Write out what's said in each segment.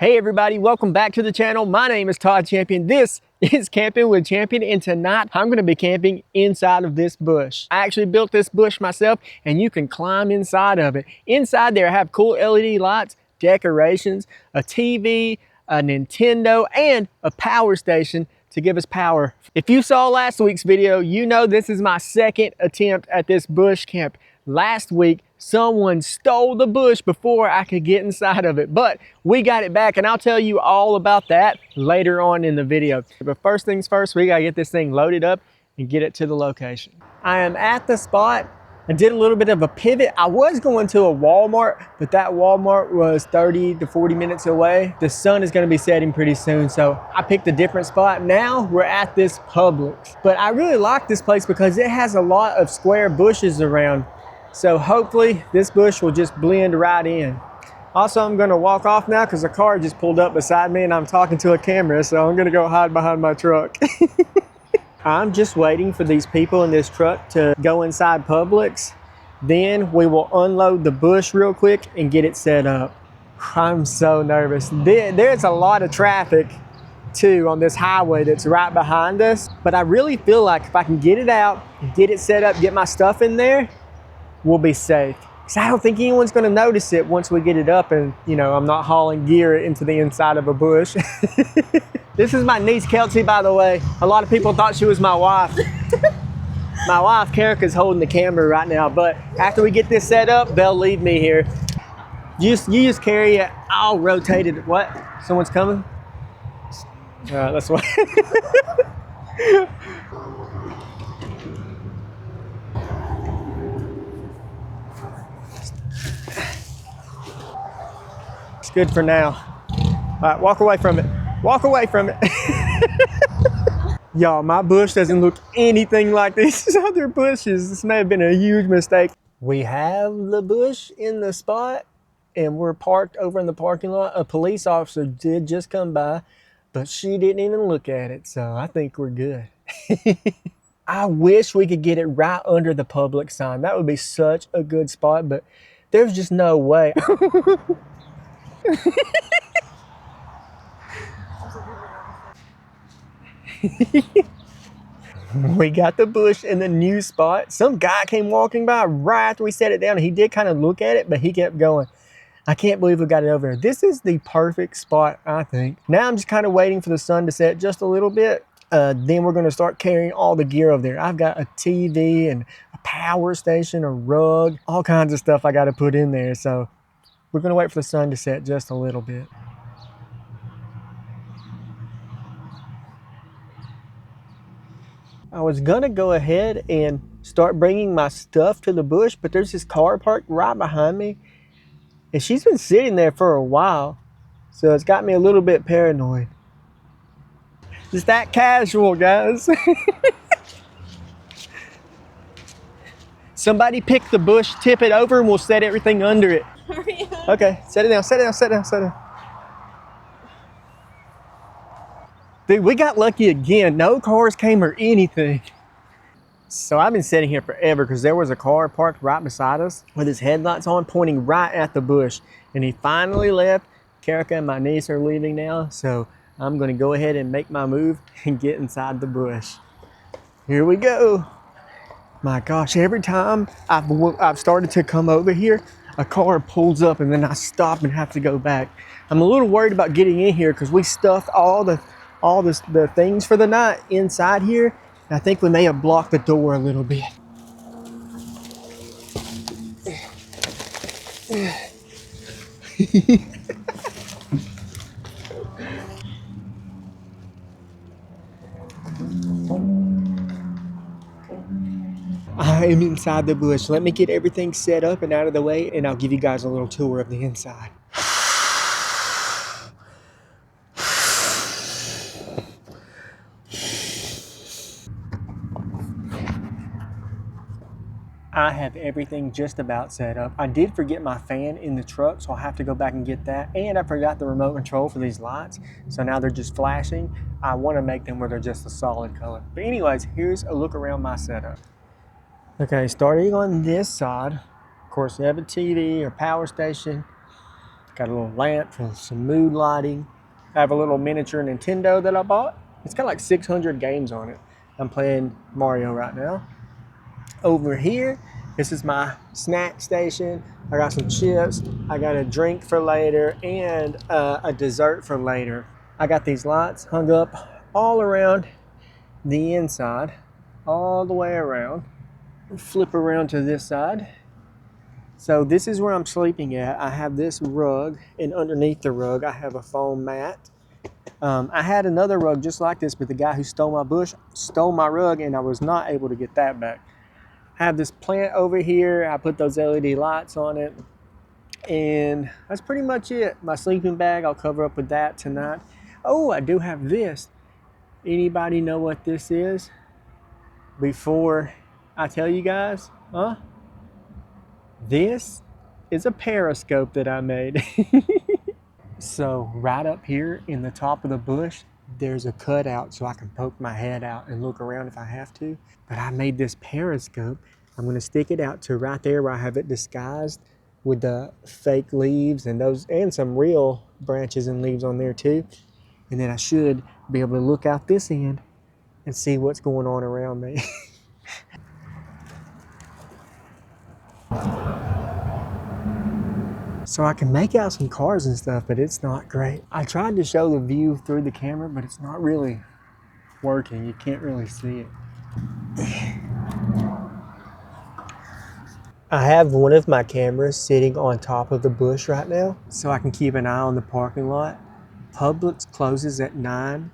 Hey everybody, welcome back to the channel. My name is Todd Champion. This is Camping with Champion, and tonight I'm gonna be camping inside of this bush. I actually built this bush myself, and you can climb inside of it. Inside there I have cool LED lights, decorations, a TV, a Nintendo, and a power station to give us power. If you saw last week's video, you know this is my second attempt at this bush camp. Last week, someone stole the bush before I could get inside of it, but we got it back, and I'll tell you all about that later on in the video. But first things first, we gotta get this thing loaded up and get it to the location. I am at the spot. I did a little bit of a pivot. I was going to a Walmart, but that Walmart was 30 to 40 minutes away. The sun is gonna be setting pretty soon, so I picked a different spot. Now we're at this Publix. But I really like this place because it has a lot of square bushes around. So hopefully this bush will just blend right in. Also, I'm gonna walk off now because a car just pulled up beside me and I'm talking to a camera, so I'm gonna go hide behind my truck. I'm just waiting for these people in this truck to go inside Publix. Then we will unload the bush real quick and get it set up. I'm so nervous. There's a lot of traffic too on this highway that's right behind us, but I really feel like if I can get it out, get it set up, get my stuff in there, we'll be safe. So I don't think anyone's gonna notice it once we get it up and, you know, I'm not hauling gear into the inside of a bush. This is my niece, Kelsey, by the way. A lot of people thought she was my wife. My wife, Kerica's holding the camera right now, but after we get this set up, they'll leave me here. You just carry it, I'll rotate it. What? Someone's coming? All right, let's wait. It's good for now. All right, walk away from it. Walk away from it. Y'all, my bush doesn't look anything like these other bushes. This may have been a huge mistake. We have the bush in the spot and we're parked over in the parking lot. A police officer did just come by, but she didn't even look at it. So I think we're good. I wish we could get it right under the Publix sign. That would be such a good spot, but there's just no way. We got the bush in the new spot. Some guy came walking by right after we set it down, and he did kind of look at it, but he kept going. I can't believe we got it over there. This is the perfect spot, I think. Now I'm just kind of waiting for the sun to set just a little bit. Then we're going to start carrying all the gear over there. I've got a TV and a power station, a rug, all kinds of stuff I got to put in there. So we're going to wait for the sun to set just a little bit. I was going to go ahead and start bringing my stuff to the bush, but there's this car parked right behind me, and she's been sitting there for a while, so it's got me a little bit paranoid. It's that casual, guys. Somebody pick the bush, tip it over, and we'll set everything under it. Okay, set it down, set it down, set it down, set it down. Dude, we got lucky again. No cars came or anything. So I've been sitting here forever because there was a car parked right beside us with his headlights on, pointing right at the bush. And he finally left. Kerica and my niece are leaving now, so I'm gonna go ahead and make my move and get inside the bush. Here we go. My gosh, every time I've started to come over here, a car pulls up and then I stop and have to go back. I'm a little worried about getting in here because we stuffed all the things for the night inside here. I think we may have blocked the door a little bit. I am inside the bush. Let me get everything set up and out of the way, and I'll give you guys a little tour of the inside. I have everything just about set up. I did forget my fan in the truck, so I'll have to go back and get that. And I forgot the remote control for these lights, so now they're just flashing. I want to make them where they're just a solid color. But anyways, here's a look around my setup. Okay, starting on this side, of course, we have a TV or power station, Got a little lamp for some mood lighting. I have a little miniature Nintendo that I bought. It's got like 600 games on it. I'm playing Mario right now. Over here, this is my snack station. I got some chips. I got a drink for later and a dessert for later. I got these lights hung up all around the inside, all the way around. Flip around to this side. So this is where I'm sleeping at. I have this rug, and underneath the rug I have a foam mat. I had another rug just like this, but the guy who stole my bush stole my rug, and I was not able to get that back. I have this plant over here. I put those LED lights on it, and that's pretty much it. My sleeping bag, I'll cover up with that tonight. Oh, I do have this. Anybody know what this is before I tell you guys? Huh? This is a periscope that I made. So right up here in the top of the bush, there's a cutout so I can poke my head out and look around if I have to. But I made this periscope. I'm gonna stick it out to right there where I have it disguised with the fake leaves and those, and some real branches and leaves on there too. And then I should be able to look out this end and see what's going on around me. So I can make out some cars and stuff, but it's not great. I tried to show the view through the camera, but it's not really working. You can't really see it. I have one of my cameras sitting on top of the bush right now, so I can keep an eye on the parking lot. Publix closes at 9,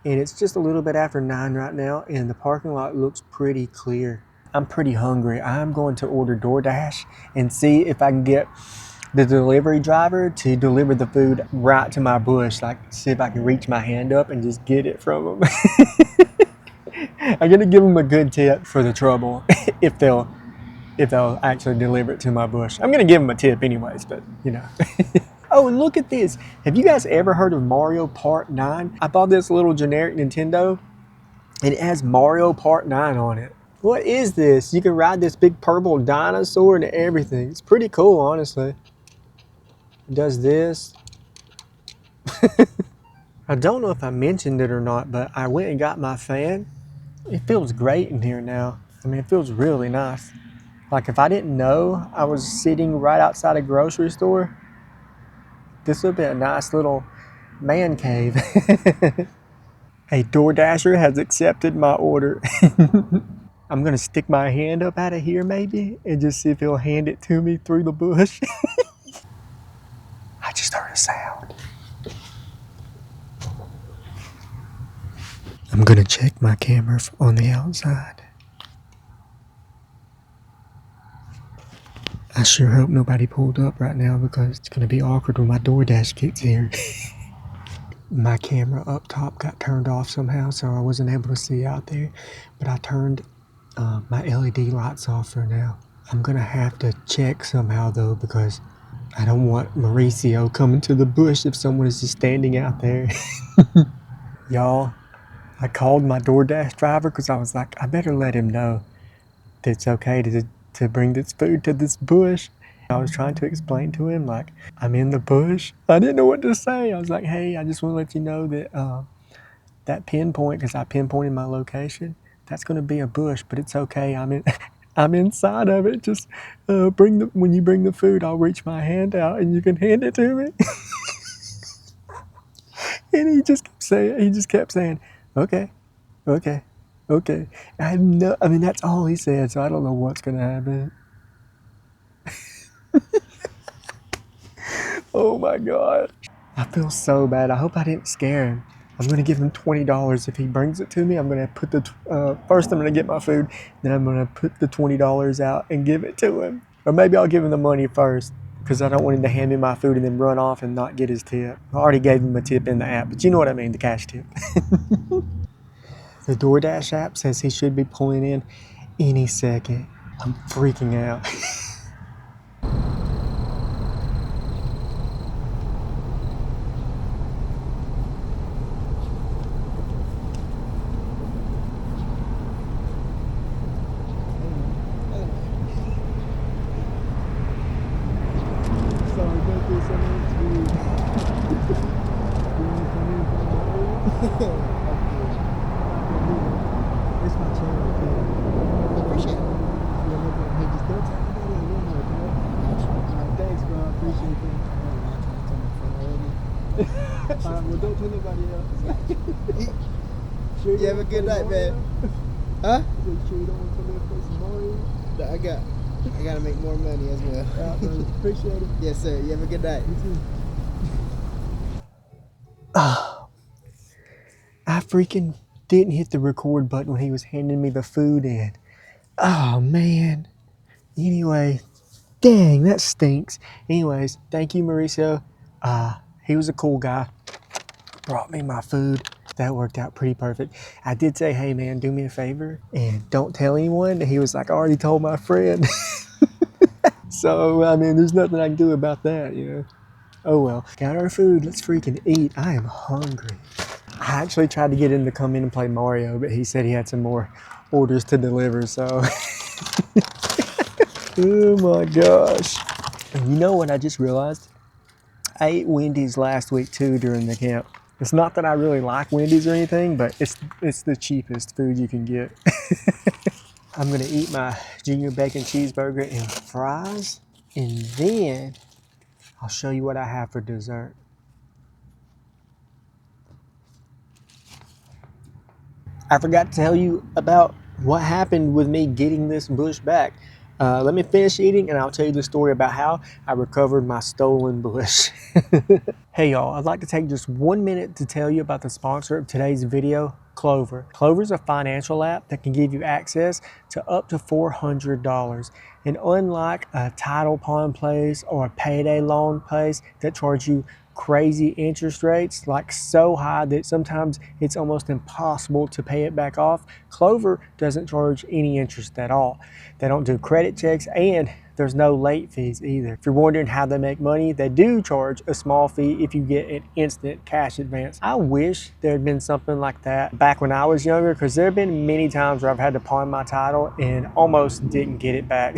and it's just a little bit after 9 right now, and the parking lot looks pretty clear. I'm pretty hungry. I'm going to order DoorDash and see if I can get the delivery driver to deliver the food right to my bush. Like, see if I can reach my hand up and just get it from them. I'm gonna give them a good tip for the trouble if they'll actually deliver it to my bush. I'm gonna give them a tip anyways, but you know. Oh, and look at this. Have you guys ever heard of Mario Part 9? I bought this little generic Nintendo and it has Mario Part 9 on it. What is this? You can ride this big purple dinosaur and everything. It's pretty cool, honestly. It does this. I don't know if I mentioned it or not, but I went and got my fan. It feels great in here now. I mean, it feels really nice. Like if I didn't know I was sitting right outside a grocery store, this would be a nice little man cave. A DoorDasher has accepted my order. I'm gonna stick my hand up out of here maybe and just see if he'll hand it to me through the bush. I just heard a sound. I'm gonna check my camera on the outside. I sure hope nobody pulled up right now because it's gonna be awkward when my DoorDash gets here. My camera up top got turned off somehow, so I wasn't able to see out there. But I turned my LED lights off for now. I'm gonna have to check somehow though, because I don't want Mauricio coming to the bush if someone is just standing out there. Y'all, I called my DoorDash driver because I was like, I better let him know that it's okay to bring this food to this bush. I was trying to explain to him, like, I'm in the bush. I didn't know what to say. I was like, hey, I just want to let you know that that pinpoint, because I pinpointed my location, that's going to be a bush, but it's okay. I'm inside of it. Just when you bring the food, I'll reach my hand out and you can hand it to me. And he just kept saying, okay. I mean, that's all he said, so I don't know what's going to happen. Oh my God. I feel so bad. I hope I didn't scare him. I'm going to give him $20 if he brings it to me. I'm going to put first I'm going to get my food, then I'm going to put the $20 out and give it to him. Or maybe I'll give him the money first because I don't want him to hand me my food and then run off and not get his tip. I already gave him a tip in the app, but you know what I mean, the cash tip. The DoorDash app says he should be pulling in any second. I'm freaking out. Sorry about this, I know it's weird. It's my channel, too. I appreciate it. Yeah, no problem. Hey, just don't tell anybody in real life, bro. Alright, thanks, bro. I appreciate that. Alright, well, don't tell nobody else. Sure You have a good night, man. Huh? You sure you don't want to come here and play some Mario? I gotta make more money as well. Alright, brother. Appreciate it. Yes, sir. You have a good night. You too. Oh, I freaking didn't hit the record button when he was handing me the food in. Oh, man. Anyway, dang, that stinks. Anyways, thank you, Mauricio. He was a cool guy. Brought me my food. That worked out pretty perfect. I did say, hey, man, do me a favor and don't tell anyone. And he was like, I already told my friend. So, I mean, there's nothing I can do about that, you know. Oh, well. Got our food. Let's freaking eat. I am hungry. I actually tried to get him to come in and play Mario, but he said he had some more orders to deliver, so. Oh, my gosh. And you know what I just realized? I ate Wendy's last week, too, during the camp. It's not that I really like Wendy's or anything, but it's the cheapest food you can get. I'm gonna eat my junior bacon cheeseburger and fries, and then I'll show you what I have for dessert. I forgot to tell you about what happened with me getting this bush back. Let me finish eating and I'll tell you the story about how I recovered my stolen bush. Hey y'all, I'd like to take just 1 minute to tell you about the sponsor of today's video, Clover. Clover is a financial app that can give you access to up to $400. And unlike a title pawn place or a payday loan place that charge you crazy interest rates, like so high that sometimes it's almost impossible to pay it back off, Clover doesn't charge any interest at all. They don't do credit checks and there's no late fees either. If you're wondering how they make money, they do charge a small fee if you get an instant cash advance. I wish there had been something like that back when I was younger, because there have been many times where I've had to pawn my title and almost didn't get it back.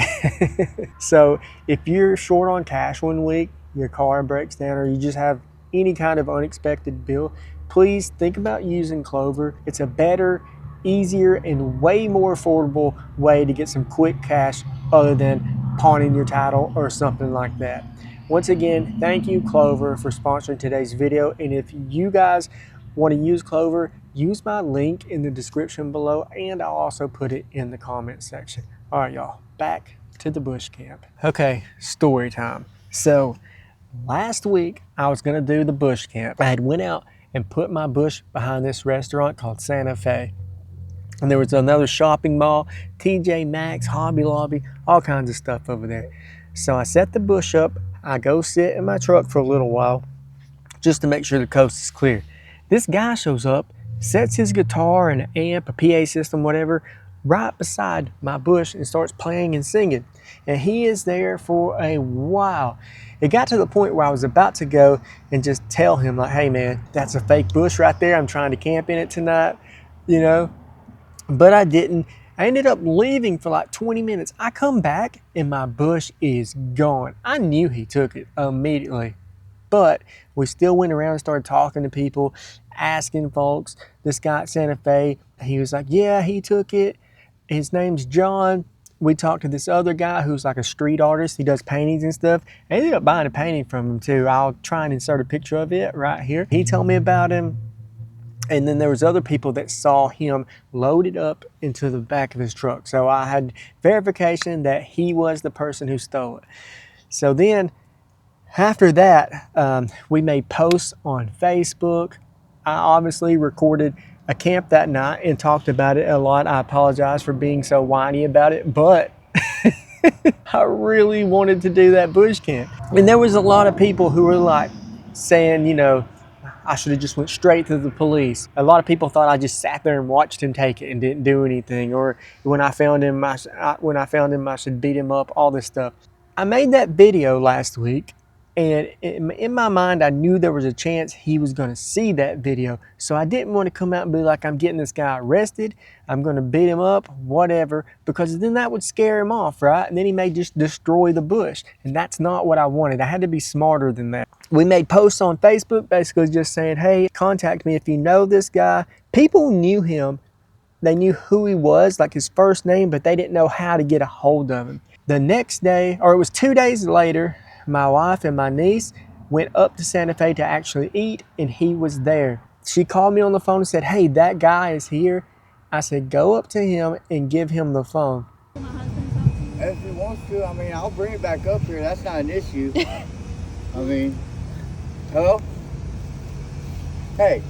So if you're short on cash one week, your car breaks down, or you just have any kind of unexpected bill, please think about using Clover. It's a better, easier, and way more affordable way to get some quick cash other than pawning your title or something like that. Once again, thank you, Clover, for sponsoring today's video. And if you guys want to use Clover, use my link in the description below, and I'll also put it in the comment section. All right, y'all, back to the bush camp. Okay, story time. So last week I was gonna do the bush camp. I had went out and put my bush behind this restaurant called Santa Fe. And there was another shopping mall, TJ Maxx, Hobby Lobby, all kinds of stuff over there. So I set the bush up. I go sit in my truck for a little while just to make sure the coast is clear. This guy shows up, sets his guitar and an amp, a PA system, whatever, right beside my bush and starts playing and singing. And he is there for a while. It got to the point where I was about to go and just tell him, like, hey man, that's a fake bush right there. I'm trying to camp in it tonight, you know? But I didn't. I ended up leaving for like 20 minutes. I come back and my bush is gone. I knew he took it immediately. But we still went around and started talking to people, asking folks. This guy at Santa Fe, he was like, yeah, he took it. His name's John. We talked to this other guy who's like a street artist. He does paintings and stuff. I ended up buying a painting from him too. I'll try and insert a picture of it right here. He told me about him. And then there was other people that saw him loaded up into the back of his truck. So I had verification that he was the person who stole it. So then after that, we made posts on Facebook. I obviously recorded a camp that night and talked about it a lot. I apologize for being so whiny about it, but I really wanted to do that bush camp. And there was a lot of people who were like saying, you know, I should have just went straight to the police. A lot of people thought I just sat there and watched him take it and didn't do anything. Or when I found him, I should beat him up, all this stuff. I made that video last week, and in my mind, I knew there was a chance he was gonna see that video. So I didn't want to come out and be like, I'm getting this guy arrested, I'm gonna beat him up, whatever, because then that would scare him off, right? And then he may just destroy the bush. And that's not what I wanted. I had to be smarter than that. We made posts on Facebook basically just saying, hey, contact me if you know this guy. People knew him. They knew who he was, like his first name, but they didn't know how to get a hold of him. The next day, or it was 2 days later, my wife and my niece went up to Santa Fe to actually eat, and he was there. She called me on the phone and said, hey, that guy is here. I said, go up to him and give him the phone. If he wants to, I mean, I'll bring it back up here. That's not an issue. I mean, hello? Hey.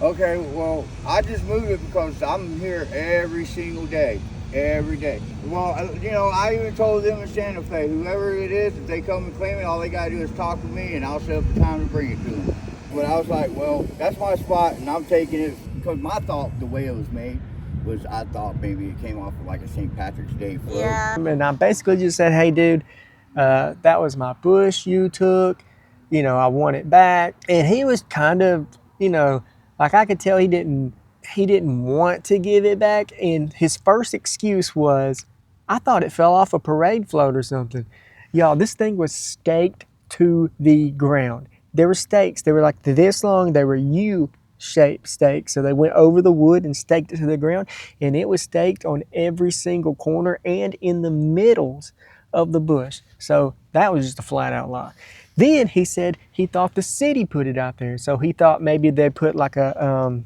Okay, well, I just moved it because I'm here every single day. Every day. Well, you know, I even told them in Santa Fe, whoever it is, if they come and claim it, all they gotta do is talk to me and I'll set up the time to bring it to them. But I was like, well, that's my spot and I'm taking it, because my thought, the way it was made, was I thought maybe it came off of like a St. Patrick's Day float. Yeah. And I basically just said, hey, dude, that was my bush you took. You know, I want it back. And he was kind of, you know, like I could tell he didn't want to give it back. And his first excuse was, I thought it fell off a parade float or something. Y'all, this thing was staked to the ground. There were stakes. They were like this long. They were U-shaped stakes. So they went over the wood and staked it to the ground. And it was staked on every single corner and in the middles of the bush. So that was just a flat out lie. Then he said he thought the city put it out there. So he thought maybe they put like a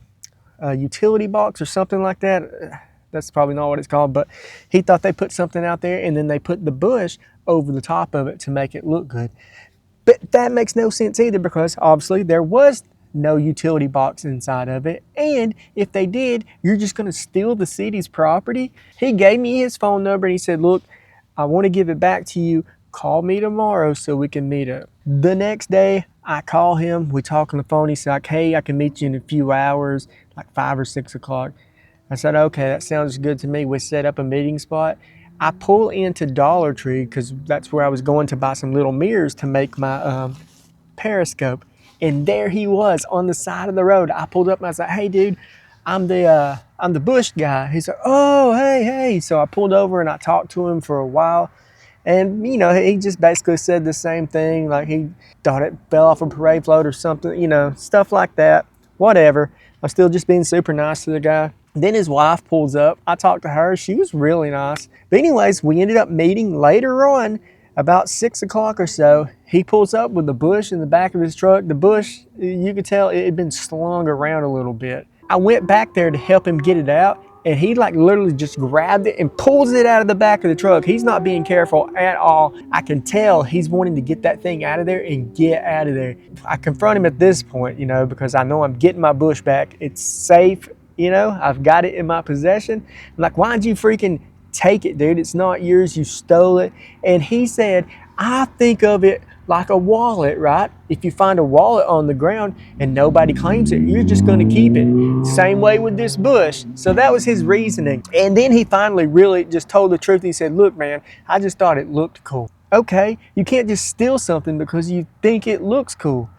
utility box or something like that. That's probably not what it's called, but he thought they put something out there and then they put the bush over the top of it to make it look good. But that makes no sense either, because obviously there was no utility box inside of it. And if they did, you're just going to steal the city's property. He gave me his phone number and he said, look, I want to give it back to you. Call me tomorrow so we can meet up. The next day, I call him. We talk on the phone. He's like, hey, I can meet you in a few hours, like 5 or 6 o'clock. I said, okay, that sounds good to me. We set up a meeting spot. I pull into Dollar Tree because that's where I was going to buy some little mirrors to make my periscope. And there he was on the side of the road. I pulled up and I was like, hey, dude, I'm the bush guy. He's like, oh, hey. So I pulled over and I talked to him for a while. And, you know, he just basically said the same thing, like he thought it fell off a parade float or something, you know, stuff like that. Whatever. I'm still just being super nice to the guy. Then his wife pulls up. I talked to her. She was really nice. But anyways, we ended up meeting later on, about 6 o'clock or so. He pulls up with the bush in the back of his truck. The bush, you could tell it had been slung around a little bit. I went back there to help him get it out. And he like literally just grabbed it and pulls it out of the back of the truck. He's not being careful at all. I can tell he's wanting to get that thing out of there and get out of there. I confront him at this point, you know, because I know I'm getting my bush back. It's safe, you know, I've got it in my possession. I'm like, why'd you freaking take it, dude? It's not yours, you stole it. And he said, I think of it like a wallet, right? If you find a wallet on the ground and nobody claims it, you're just gonna keep it. Same way with this bush. So that was his reasoning. And then he finally really just told the truth. He said, look, man, I just thought it looked cool. Okay, you can't just steal something because you think it looks cool.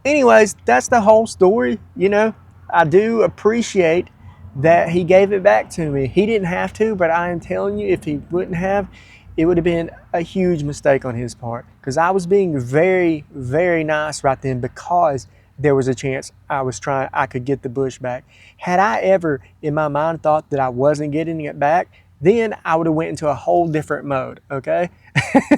Anyways, that's the whole story, you know. I do appreciate that he gave it back to me. He didn't have to, but I am telling you, if he wouldn't have, it would have been a huge mistake on his part, because I was being very, very nice right then, because there was a chance I could get the bush back. Had I ever in my mind thought that I wasn't getting it back, then I would have went into a whole different mode, okay?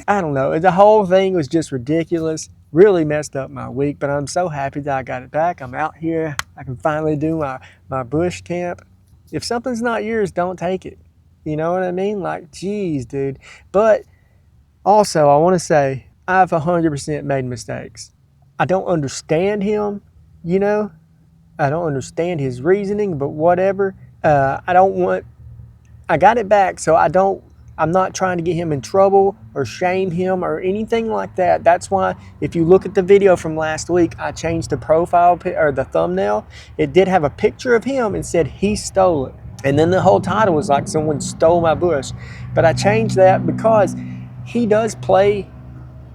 I don't know, the whole thing was just ridiculous, really messed up my week, but I'm so happy that I got it back. I'm out here, I can finally do my bush camp. If something's not yours, don't take it. You know what I mean? Like, geez, dude. But also, I want to say, I've 100% made mistakes. I don't understand him, you know? I don't understand his reasoning, but whatever. I got it back, so I'm not trying to get him in trouble or shame him or anything like that. That's why, if you look at the video from last week, I changed the profile or the thumbnail. It did have a picture of him and said he stole it. And then the whole title was like someone stole my bush. But I changed that because he does play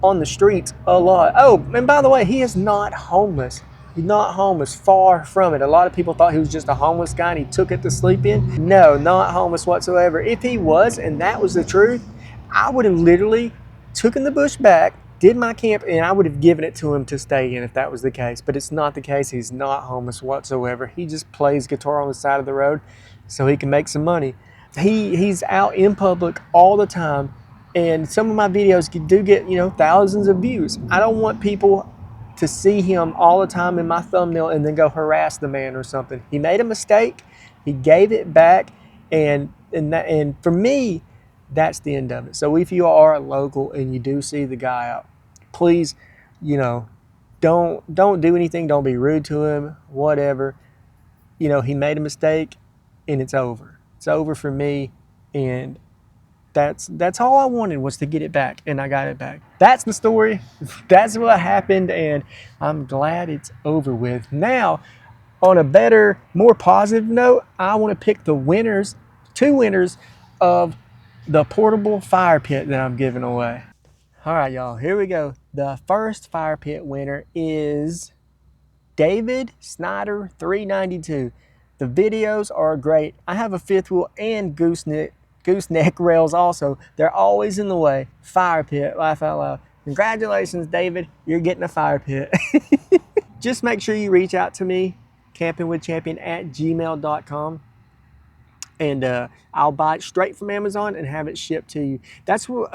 on the streets a lot. Oh, and by the way, he is not homeless. He's not homeless, far from it. A lot of people thought he was just a homeless guy and he took it to sleep in. No, not homeless whatsoever. If he was, and that was the truth, I would have literally taken the bush back, did my camp, and I would have given it to him to stay in if that was the case. But it's not the case. He's not homeless whatsoever. He just plays guitar on the side of the road so he can make some money. He's out in public all the time, and some of my videos do get, you know, thousands of views. I don't want people to see him all the time in my thumbnail and then go harass the man or something. He made a mistake, he gave it back, and for me, that's the end of it. So if you are local and you do see the guy out, please, you know, don't do anything, don't be rude to him, whatever. You know, he made a mistake and it's over. It's over for me, and that's all I wanted, was to get it back, and I got it back. That's the story. That's what happened, and I'm glad it's over with. Now, on a better, more positive note, I want to pick the winners, 2 winners of the portable fire pit that I'm giving away. All right, y'all, here we go. The first fire pit winner is David Snyder 392. The videos are great. I have a 5th wheel and gooseneck rails also. They're always in the way. Fire pit, laugh out loud. Congratulations, David, you're getting a fire pit. Just make sure you reach out to me, campingwithchampion@gmail.com, and I'll buy it straight from Amazon and have it shipped to you. That's what,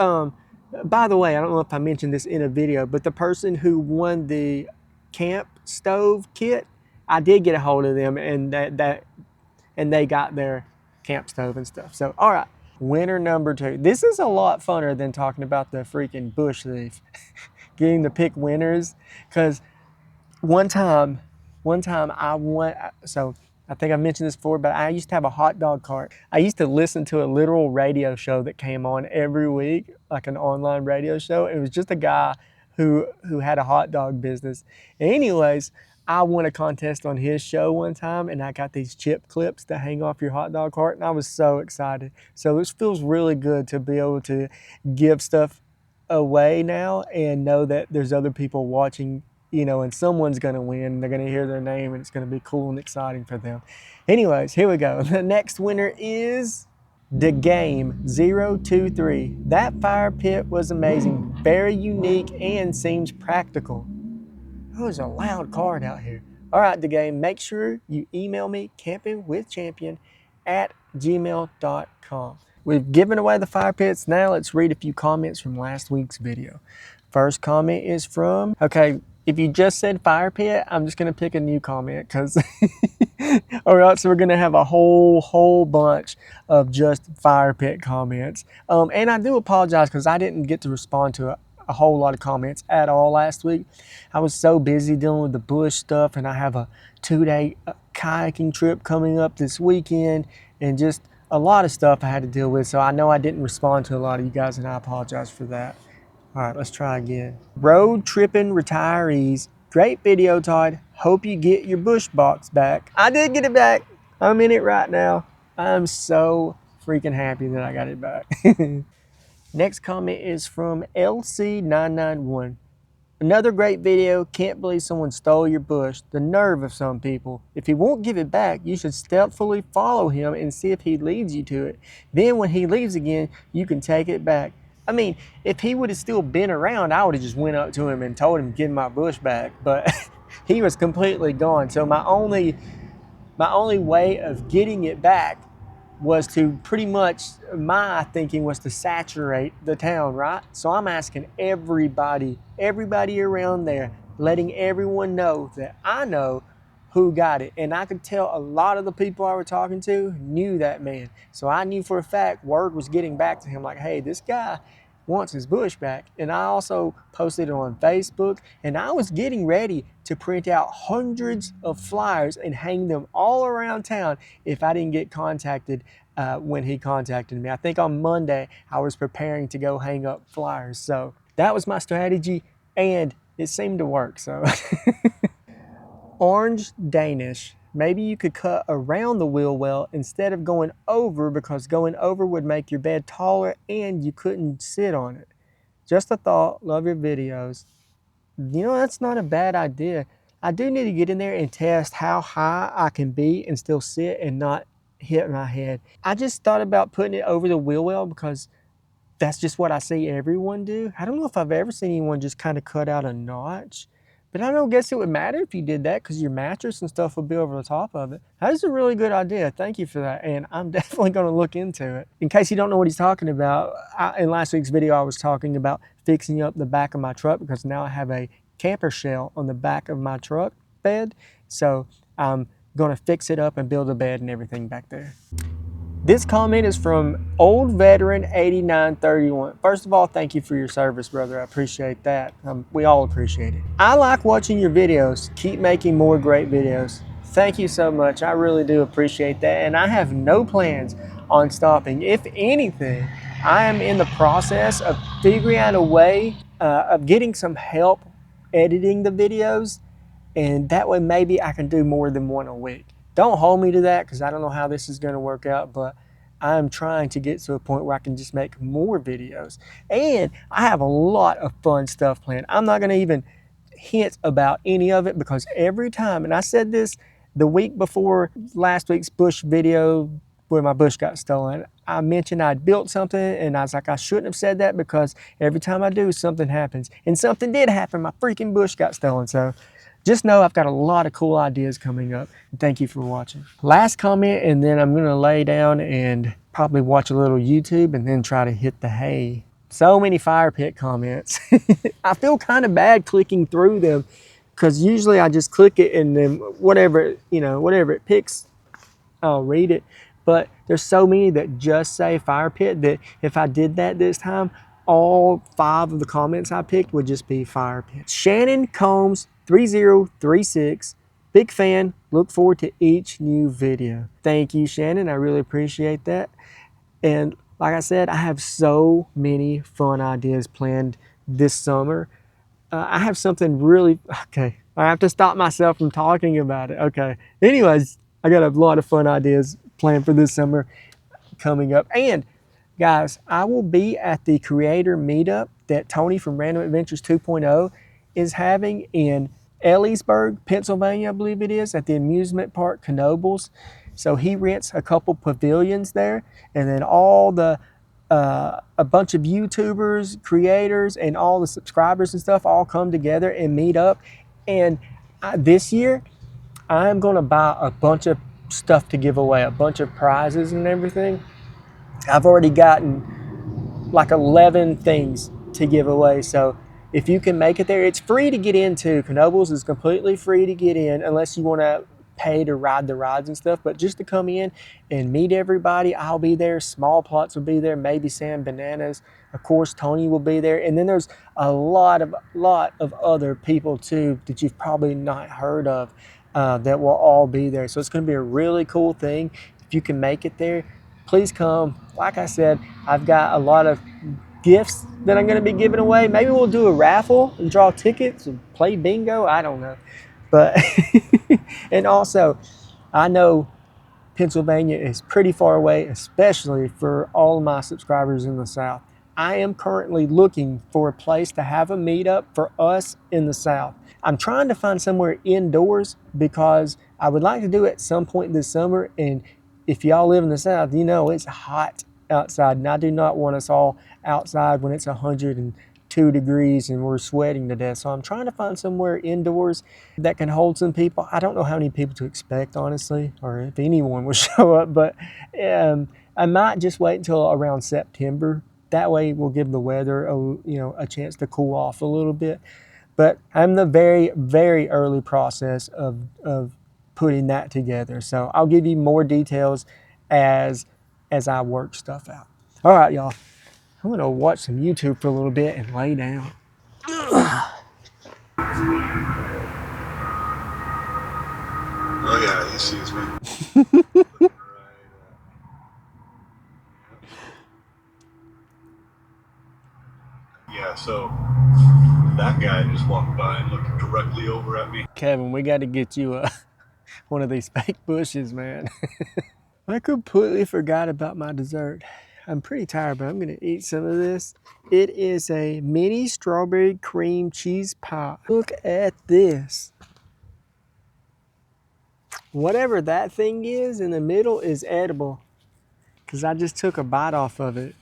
by the way, I don't know if I mentioned this in a video, but the person who won the camp stove kit, I did get a hold of them, and they got their camp stove and stuff. So, all right, winner number 2. This is a lot funner than talking about the freaking bush leaf. Getting to pick winners, because one time I won. So I think I mentioned this before, but I used to have a hot dog cart. I used to listen to a literal radio show that came on every week, like an online radio show. It was just a guy who had a hot dog business. Anyways, I won a contest on his show one time, and I got these chip clips to hang off your hot dog cart, and I was so excited. So it feels really good to be able to give stuff away now and know that there's other people watching, you know, and someone's going to win. They're going to hear their name, and it's going to be cool and exciting for them. Anyways, here we go. The next winner is The Game 023. That fire pit was amazing, very unique, and seems practical. Oh, there's a loud card out here. All right, The Game, make sure you email me, campingwithchampion@gmail.com. We've given away the fire pits. Now let's read a few comments from last week's video. First comment is from, okay, if you just said fire pit, I'm just gonna pick a new comment, because or else we're gonna have a whole bunch of just fire pit comments. And I do apologize, because I didn't get to respond to a whole lot of comments at all last week. I was so busy dealing with the bush stuff, and I have a 2-day kayaking trip coming up this weekend, and just a lot of stuff I had to deal with. So I know I didn't respond to a lot of you guys, and I apologize for that. All right, let's try again. Road tripping retirees. Great video, Todd. Hope you get your bush box back. I did get it back. I'm in it right now. I'm so freaking happy that I got it back. Next comment is from LC991. Another great video. Can't believe someone stole your bush. The nerve of some people. If he won't give it back, you should stealthily follow him and see if he leads you to it. Then when he leaves again, you can take it back. I mean, if he would have still been around, I would have just went up to him and told him to give my bush back. But he was completely gone. So my only way of getting it back was to pretty much, my thinking was to saturate the town, right? So I'm asking everybody around there, letting everyone know that I know who got it. And I could tell a lot of the people I were talking to knew that man. So I knew for a fact word was getting back to him, like, hey, this guy wants his bush back. And I also posted it on Facebook, and I was getting ready to print out hundreds of flyers and hang them all around town if I didn't get contacted when he contacted me. I think on Monday I was preparing to go hang up flyers. So that was my strategy, and it seemed to work. So Orange Danish. Maybe you could cut around the wheel well instead of going over, because going over would make your bed taller and you couldn't sit on it. Just a thought. Love your videos. You know, that's not a bad idea. I do need to get in there and test how high I can be and still sit and not hit my head. I just thought about putting it over the wheel well because that's just what I see everyone do. I don't know if I've ever seen anyone just kind of cut out a notch, but I don't guess it would matter if you did that because your mattress and stuff would be over the top of it. That is a really good idea. Thank you for that. And I'm definitely going to look into it. In case you don't know what he's talking about, in last week's video, I was talking about fixing up the back of my truck because now I have a camper shell on the back of my truck bed. So I'm going to fix it up and build a bed and everything back there. This comment is from Old Veteran 8931. First of all, thank you for your service, brother. I appreciate that. We all appreciate it. I like watching your videos. Keep making more great videos. Thank you so much. I really do appreciate that. And I have no plans on stopping. If anything, I am in the process of figuring out a way of getting some help editing the videos. And that way maybe I can do more than one a week. Don't hold me to that because I don't know how this is going to work out, but I'm trying to get to a point where I can just make more videos. And I have a lot of fun stuff planned. I'm not going to even hint about any of it because every time, and I said this the week before last week's bush video where my bush got stolen, I mentioned I'd built something and I was like, I shouldn't have said that because every time I do, something happens. And something did happen. My freaking bush got stolen. So just know I've got a lot of cool ideas coming up. Thank you for watching. Last comment, and then I'm gonna lay down and probably watch a little YouTube and then try to hit the hay. So many fire pit comments. I feel kind of bad clicking through them because usually I just click it and then whatever, whatever it picks, I'll read it. But there's so many that just say fire pit that if I did that this time, all 5 of the comments I picked would just be fire pit. Shannon Combs 3036, big fan, look forward to each new video. Thank you, Shannon, I really appreciate that. And like I said, I have so many fun ideas planned this summer. I have something really, okay, I have to stop myself from talking about it. Okay, anyways, I got a lot of fun ideas planned for this summer coming up. And guys, I will be at the creator meetup that Tony from Random Adventures 2.0 is having in Ellisburg, Pennsylvania, I believe it is, at the amusement park Knoebels. So he rents a couple pavilions there, and then all the a bunch of YouTubers, creators, and all the subscribers and stuff all come together and meet up. And this year, I'm going to buy a bunch of stuff to give away, a bunch of prizes and everything. I've already gotten like 11 things to give away. So if you can make it there, it's free to get into. Knoebels is completely free to get in unless you want to pay to ride the rides and stuff. But just to come in and meet everybody, I'll be there. Small Plots will be there. Maybe Sam Bananas. Of course, Tony will be there. And then there's a lot of other people too that you've probably not heard of that will all be there. So it's going to be a really cool thing. If you can make it there, please come. Like I said, I've got a lot of gifts that I'm going to be giving away. Maybe we'll do a raffle and draw tickets and play bingo. I don't know. But, and also, I know Pennsylvania is pretty far away, especially for all of my subscribers in the South. I am currently looking for a place to have a meetup for us in the South. I'm trying to find somewhere indoors because I would like to do it at some point this summer. And if y'all live in the South, you know it's hot outside, and I do not want us all outside when it's 102 degrees and we're sweating to death. So I'm trying to find somewhere indoors that can hold some people. I don't know how many people to expect, honestly, or if anyone will show up, but I might just wait until around September. That way we'll give the weather a chance to cool off a little bit. But I'm in the very, very early process of putting that together. So I'll give you more details as I work stuff out. All right, y'all. I'm gonna watch some YouTube for a little bit and lay down. Oh yeah, he sees me. Yeah, so that guy just walked by and looked directly over at me. Kevin, we got to get you one of these fake bushes, man. I completely forgot about my dessert. I'm pretty tired, but I'm gonna eat some of this. It is a mini strawberry cream cheese pie. Look at this. Whatever that thing is in the middle is edible, because I just took a bite off of it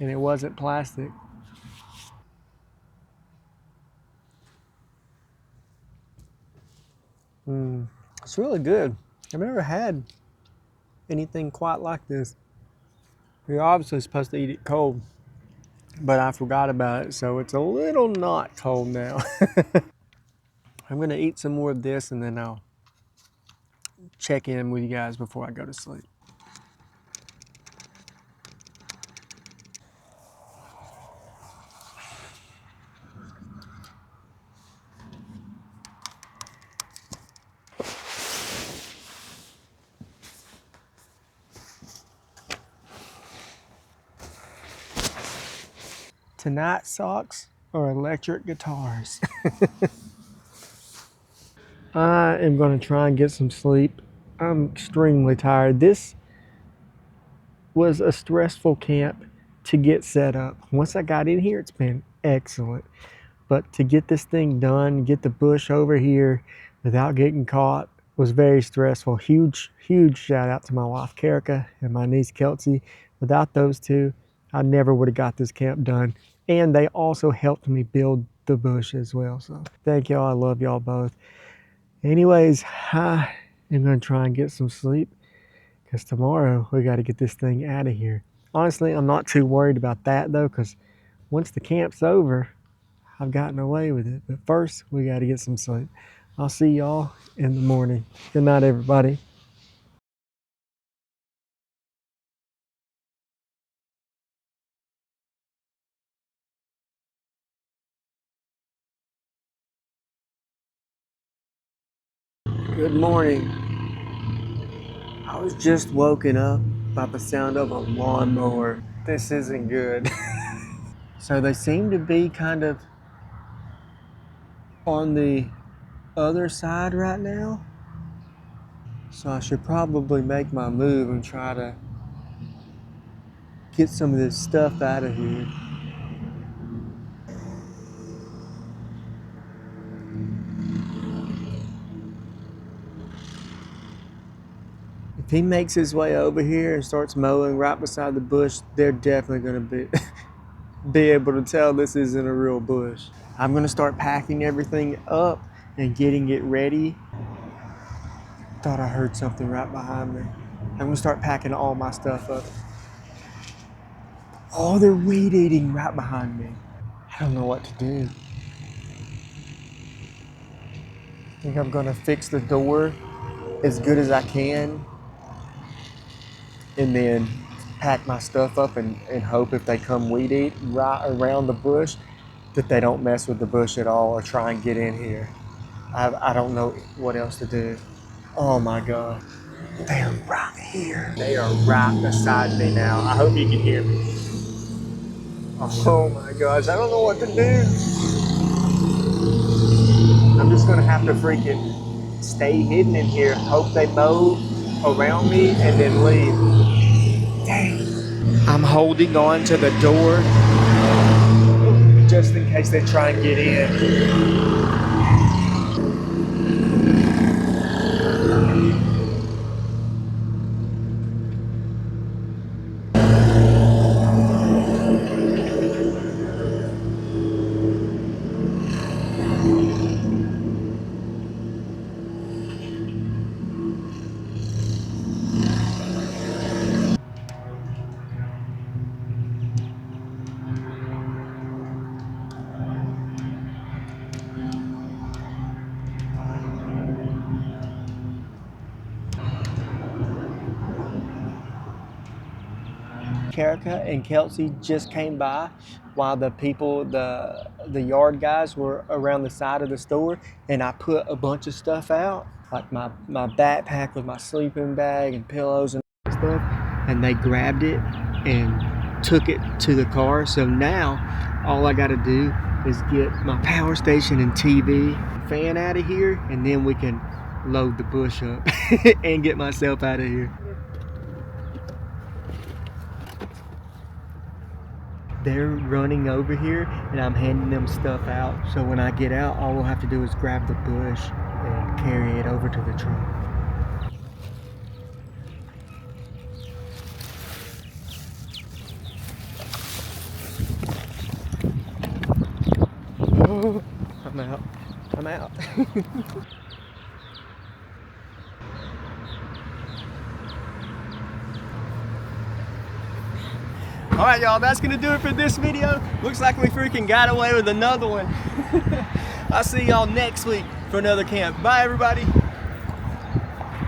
and it wasn't plastic. It's really good. I've never had anything quite like this. You're obviously supposed to eat it cold, but I forgot about it, so it's a little not cold now. I'm gonna eat some more of this and then I'll check in with you guys before I go to sleep. Tonight's socks are electric guitars. I am gonna try and get some sleep. I'm extremely tired. This was a stressful camp to get set up. Once I got in here, it's been excellent. But to get this thing done, get the bush over here without getting caught was very stressful. Huge, huge shout out to my wife, Karika, and my niece, Kelsey. Without those two, I never would have got this camp done. And they also helped me build the bush as well. So thank y'all. I love y'all both. Anyways, I am going to try and get some sleep because tomorrow we got to get this thing out of here. Honestly, I'm not too worried about that though, because once the camp's over, I've gotten away with it. But first, we got to get some sleep. I'll see y'all in the morning. Good night, everybody. Good morning. I was just woken up by the sound of a lawnmower. This isn't good. So they seem to be kind of on the other side right now. So I should probably make my move and try to get some of this stuff out of here. If he makes his way over here and starts mowing right beside the bush, they're definitely gonna be able to tell this isn't a real bush. I'm gonna start packing everything up and getting it ready. Thought I heard something right behind me. I'm gonna start packing all my stuff up. Oh, they're weed eating right behind me. I don't know what to do. I think I'm gonna fix the door as good as I can and then pack my stuff up and hope if they come weed eat right around the bush that they don't mess with the bush at all or try and get in here. I don't know what else to do. Oh my God. They are right here. They are right beside me now. I hope you can hear me. Oh my gosh, I don't know what to do. I'm just gonna have to freaking stay hidden in here, hope they mow around me and then leave. Dang. I'm holding on to the door just in case they try and get in. Karika and Kelsey just came by while the people, the yard guys were around the side of the store, and I put a bunch of stuff out, like my backpack with my sleeping bag and pillows and stuff, and they grabbed it and took it to the car. So now all I got to do is get my power station and TV fan out of here, and then we can load the bush up and get myself out of here. they're running over here and I'm handing them stuff out. So when I get out, all we'll have to do is grab the bush and carry it over to the truck. Oh, I'm out. I'm out. All right, y'all, that's gonna do it for this video. Looks like we freaking got away with another one. I'll see y'all next week for another camp. Bye, everybody.